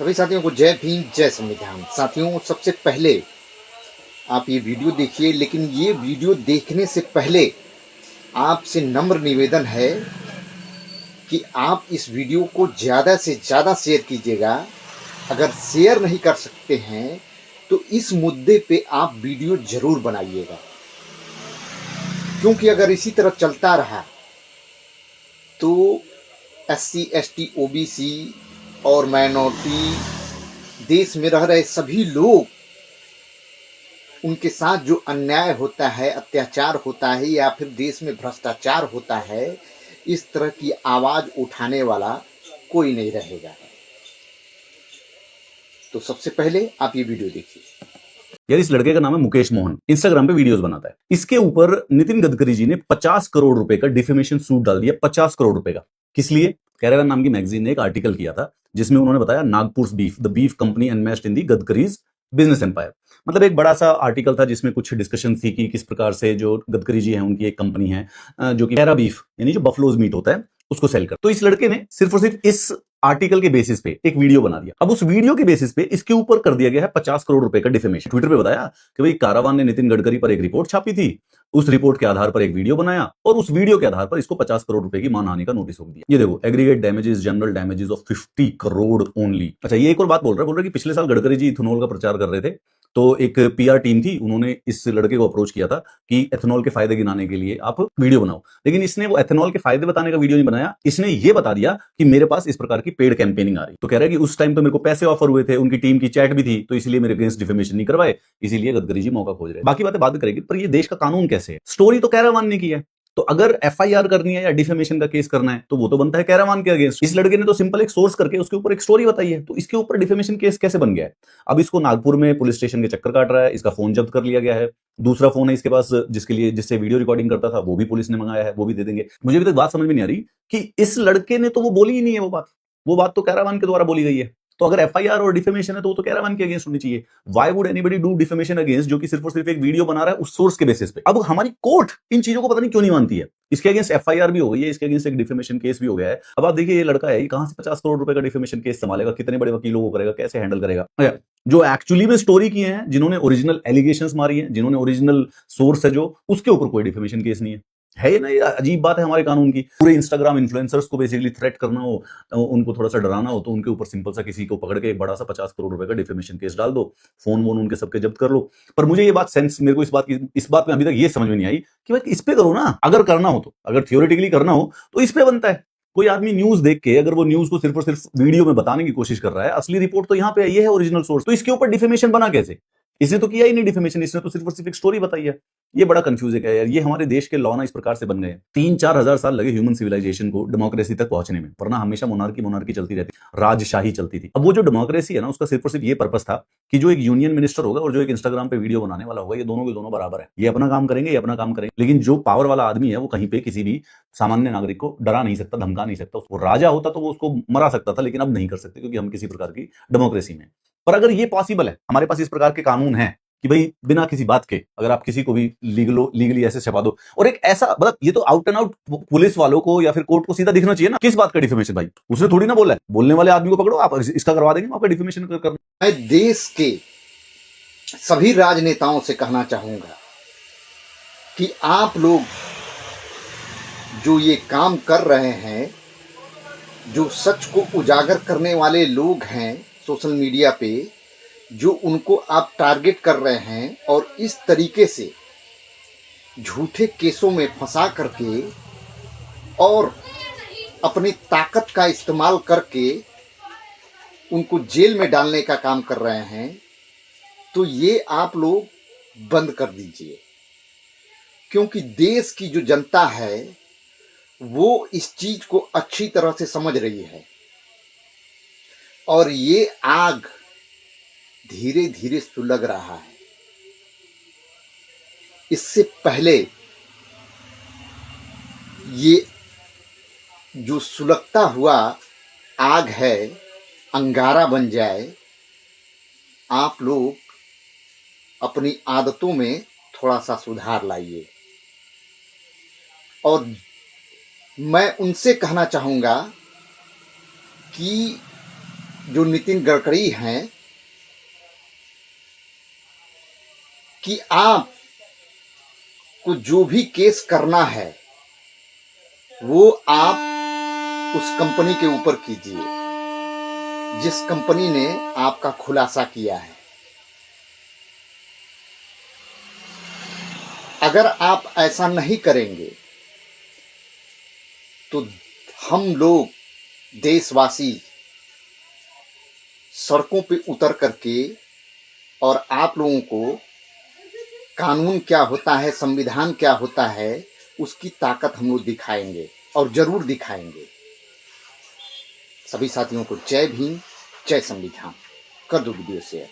सभी साथियों को जय भीम जय संविधान। साथियों, सबसे पहले आप ये वीडियो देखिए, लेकिन ये वीडियो देखने से पहले आपसे नम्र निवेदन है कि आप इस वीडियो को ज़्यादा से ज़्यादा शेयर कीजिएगा। अगर शेयर नहीं कर सकते हैं तो इस मुद्दे पे आप वीडियो ज़रूर बनाइएगा, क्योंकि अगर इसी तरह चलता रहा तो SC ST OBC और माइनॉरिटी देश में रह रहे सभी लोग, उनके साथ जो अन्याय होता है, अत्याचार होता है या फिर देश में भ्रष्टाचार होता है, इस तरह की आवाज़ उठाने वाला कोई नहीं रहेगा। तो सबसे पहले आप ये वीडियो देखिए। यार, इस लड़के का नाम है मुकेश मोहन। इंस्टाग्राम पे वीडियोस बनाता है। इसके ऊपर नितिन गडकरी जी ने 50 करोड़ रुपए का डिफेमेशन सूट डाल दिया। 50 करोड़ रुपए का। किस लिए? कैरावन नाम की मैगजीन ने एक आर्टिकल किया था जिसमें उन्होंने बताया Nagpur beef, the beef company unmatched in the Gadkari's business empire. मतलब एक बड़ा सा आर्टिकल था जिसमें कुछ डिस्कशन थी कि किस प्रकार से जो गडकरी जी हैं उनकी एक कंपनी है जो कि कैरा बीफ यानी जो बफलोज मीट होता है उसको सेल कर। तो इस लड़के ने सिर्फ और सिर्फ इस आर्टिकल के बेसिस पे एक वीडियो बना दिया। अब उस वीडियो के बेसिस पे इसके ऊपर कर दिया गया है 50 करोड़ रुपए का डिफेमेशन। ट्विटर पे बताया कि भाई कारावान ने नितिन गडकरी पर एक रिपोर्ट छापी थी, उस रिपोर्ट के आधार पर एक वीडियो बनाया और उस वीडियो के आधार पर इसको 50 करोड़ रुपए की मानहानि का नोटिस हो दिया। ये देखो, aggregate damages, general damages of 50 crore only. अच्छा, ये एक और बात बोल रहा है कि पिछले साल गडकरी जी इथेनॉल का प्रचार कर रहे थे, तो एक पीआर टीम थी, उन्होंने इस लड़के को अप्रोच किया था कि एथेनॉल के फायदे गिनाने के लिए आप वीडियो बनाओ। लेकिन इसने वो एथेनॉल के फायदे बताने का वीडियो नहीं बनाया, इसने ये बता दिया कि मेरे पास इस प्रकार की पेड कैंपेनिंग आ रही। तो कह रहा है कि उस टाइम तो मेरे को पैसे ऑफर हुए थे, उनकी टीम की चैट भी थी, तो इसलिए मेरे अगेंस्ट डिफेमेशन नहीं करवाए, इसीलिए गडकरी जी मौका खोज रहे हैं। बाकी बातें बाद में करेगी, पर ये देश का कानून कैसे है? स्टोरी तो कैरावान ने की है, तो अगर एफआईआर करनी है या डिफेमेशन का केस करना है तो वो तो बनता है कैरावान के अगेंस्ट। इस लड़के ने तो सिंपल एक सोर्स करके उसके ऊपर एक स्टोरी बताई है, तो इसके ऊपर डिफेमेशन केस कैसे बन गया है? अब इसको नागपुर में पुलिस स्टेशन के चक्कर काट रहा है, इसका फोन जब्त कर लिया गया है। दूसरा फोन है इसके पास जिससे वीडियो रिकॉर्डिंग करता था, वो भी पुलिस ने मंगाया है, वो भी दे देंगे। मुझे अभी तक बात समझ में नहीं आ रही कि इस लड़के ने तो वो बोली ही नहीं है वो बात तो कैरावान के द्वारा बोली गई है। तो अगर एफआईआर और डिफेमेशन है तो वो तो कैरावान के अगेंस्ट होनी चाहिए। Why would anybody do defamation against जो कि सिर्फ और सिर्फ एक वीडियो बना रहा है उस सोर्स के बेसिस पे? अब हमारी कोर्ट इन चीजों को पता नहीं क्यों नहीं मानती है। इसके अगेंस्ट एफआईआर भी हो गई है, इसके अगेंस्ट एक डिफेमेशन केस भी हो गया है। अब आप देखिए, ये लड़का है, ये कहां से 50 करोड़ रुपए का डिफेमेशन केस संभालेगा? कितने बड़े वकीलों को करेगा? कैसे हैंडल करेगा? जो एक्चुअली में स्टोरी किए हैं, जिन्होंने ओरिजिनल एलिगेशंस मारी हैं, जिन्होंने ओरिजिनल सोर्स है जो, उसके ऊपर कोई डिफेमेशन केस नहीं है ये ना? ये अजीब बात है हमारे कानून की। पूरे इंस्टाग्राम इन्फ्लुएंसर्स को बेसिकली थ्रेट करना हो, उनको थोड़ा सा डराना हो, तो उनके ऊपर सिंपल सा किसी को पकड़ के एक बड़ा सा 50 करोड़ रुपए का डिफेमेशन केस डाल दो, फोन वोन उनके सबके जब्त कर लो। पर मुझे ये बात सेंस, मेरे को इस बात में अभी तक ये समझ में नहीं आई कि भाई इस पे करो ना, अगर करना हो तो, अगर थियोरेटिकली करना हो तो इस पे बनता है। कोई आदमी न्यूज देख के अगर वो न्यूज को सिर्फ और सिर्फ वीडियो में बताने की कोशिश कर रहा है, असली रिपोर्ट तो यहाँ पे ये है, ओरिजिनल सोर्स, तो इसके ऊपर डिफेमेशन बना कैसे? इसने तो किया ही नहीं डिफेमेशन, इसने तो सिर्फ और सिर्फ एक स्टोरी बताई है। ये बड़ा कंफ्यूजिंग है यार। ये हमारे देश के लॉ ना इस प्रकार से बन गए हैं। 3-4 हजार साल लगे ह्यूमन सिविलाइजेशन को डेमोक्रेसी तक पहुंचने में, वरना हमेशा मोनार्की चलती रहती, राजशाही चलती थी। अब वो जो डेमोक्रेसी है ना, उसका सिर्फ और सिर्फ ये पर्पस था कि जो एक यूनियन मिनिस्टर होगा और जो एक इंस्टाग्राम पे वीडियो बनाने वाला होगा, ये दोनों के दोनों बराबर है, ये अपना काम करेंगे, ये अपना काम करेंगे। लेकिन जो पावर वाला आदमी है वो कहीं पे किसी भी सामान्य नागरिक को डरा नहीं सकता, धमका नहीं सकता। वो राजा होता तो वो उसको मरा सकता था, लेकिन अब नहीं कर सकते क्योंकि हम किसी प्रकार की डेमोक्रेसी में। पर अगर ये पॉसिबल है, हमारे पास इस प्रकार के कानून है कि भाई बिना किसी बात के अगर आप किसी को भी लीगली ऐसे छपा दो, और एक ऐसा, मतलब ये तो आउट एंड आउट पुलिस वालों को या फिर कोर्ट को सीधा दिखना चाहिए ना, किस बात का डिफेमेशन भाई? उसने थोड़ी ना बोला है, बोलने वाले आदमी को पकड़ो, आप इसका करवा देंगे, आपका डिफेमेशन करना। मैं देश के सभी राजनेताओं से कहना चाहूंगा कि आप लोग जो ये काम कर रहे हैं, जो सच को उजागर करने वाले लोग हैं सोशल मीडिया पे, जो उनको आप टारगेट कर रहे हैं और इस तरीके से झूठे केसों में फंसा करके और अपनी ताकत का इस्तेमाल करके उनको जेल में डालने का काम कर रहे हैं, तो ये आप लोग बंद कर दीजिए। क्योंकि देश की जो जनता है वो इस चीज को अच्छी तरह से समझ रही है और ये आग धीरे धीरे सुलग रहा है। इससे पहले ये जो सुलगता हुआ आग है अंगारा बन जाए, आप लोग अपनी आदतों में थोड़ा सा सुधार लाइए। और मैं उनसे कहना चाहूँगा कि जो नितिन गडकरी हैं कि आप को जो भी केस करना है वो आप उस कंपनी के ऊपर कीजिए जिस कंपनी ने आपका खुलासा किया है। अगर आप ऐसा नहीं करेंगे तो हम लोग देशवासी सड़कों पे उतर करके और आप लोगों को कानून क्या होता है, संविधान क्या होता है, उसकी ताकत हम लोग दिखाएंगे और जरूर दिखाएंगे। सभी साथियों को जय भीम, जय संविधान। कर दो वीडियो शेयर।